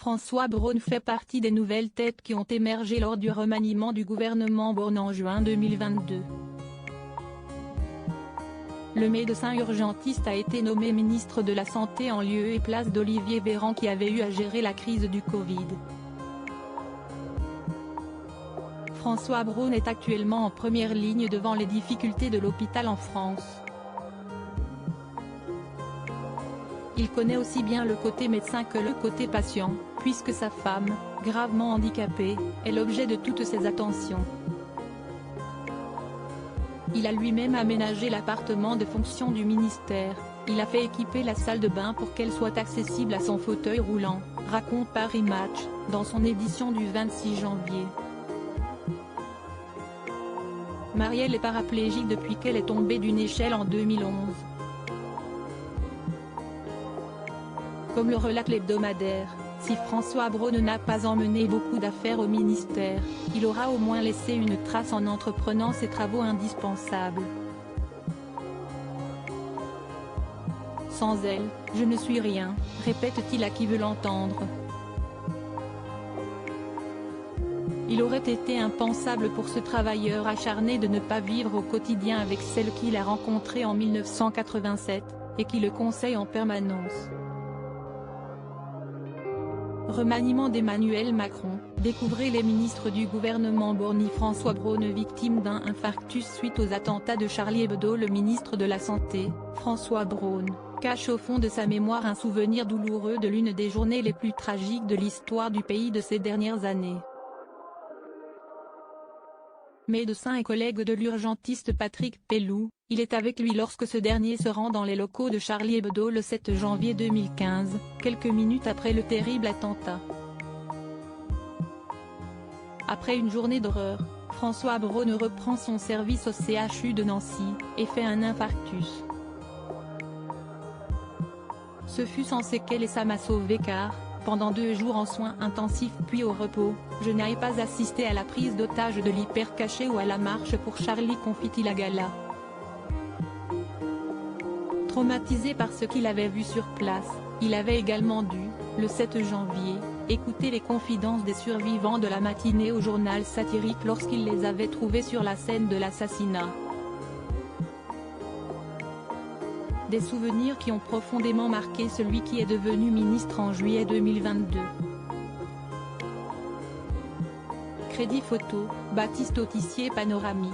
François Braun fait partie des nouvelles têtes qui ont émergé lors du remaniement du gouvernement Borne en juin 2022. Le médecin urgentiste a été nommé ministre de la Santé en lieu et place d'Olivier Véran qui avait eu à gérer la crise du Covid. François Braun est actuellement en première ligne devant les difficultés de l'hôpital en France. Il connaît aussi bien le côté médecin que le côté patient, puisque sa femme, gravement handicapée, est l'objet de toutes ses attentions. Il a lui-même aménagé l'appartement de fonction du ministère, il a fait équiper la salle de bain pour qu'elle soit accessible à son fauteuil roulant, raconte Paris Match, dans son édition du 26 janvier. Marielle est paraplégique depuis qu'elle est tombée d'une échelle en 2011. Comme le relate l'hebdomadaire, si François Braun n'a pas emmené beaucoup d'affaires au ministère, il aura au moins laissé une trace en entreprenant ces travaux indispensables. Sans elle, je ne suis rien, répète-t-il à qui veut l'entendre. Il aurait été impensable pour ce travailleur acharné de ne pas vivre au quotidien avec celle qu'il a rencontrée en 1987, et qui le conseille en permanence. Remaniement d'Emmanuel Macron, découvrez les ministres du gouvernement Borne. François Braun victime d'un infarctus suite aux attentats de Charlie Hebdo. Le ministre de la Santé, François Braun, cache au fond de sa mémoire un souvenir douloureux de l'une des journées les plus tragiques de l'histoire du pays de ces dernières années. Médecin et collègue de l'urgentiste Patrick Pelloux, il est avec lui lorsque ce dernier se rend dans les locaux de Charlie Hebdo le 7 janvier 2015, quelques minutes après le terrible attentat. Après une journée d'horreur, François Braun reprend son service au CHU de Nancy, et fait un infarctus. Ce fut sans séquelles et ça m'a sauvé car, pendant 2 jours en soins intensifs puis au repos, je n'ai pas assisté à la prise d'otage de l'hypercaché ou à la marche pour Charlie, confie-t-il à Gala. Traumatisé par ce qu'il avait vu sur place, il avait également dû, le 7 janvier, écouter les confidences des survivants de la matinée au journal satirique lorsqu'il les avait trouvés sur la scène de l'assassinat. Des souvenirs qui ont profondément marqué celui qui est devenu ministre en juillet 2022. Crédit photo, Baptiste Autissier panoramique.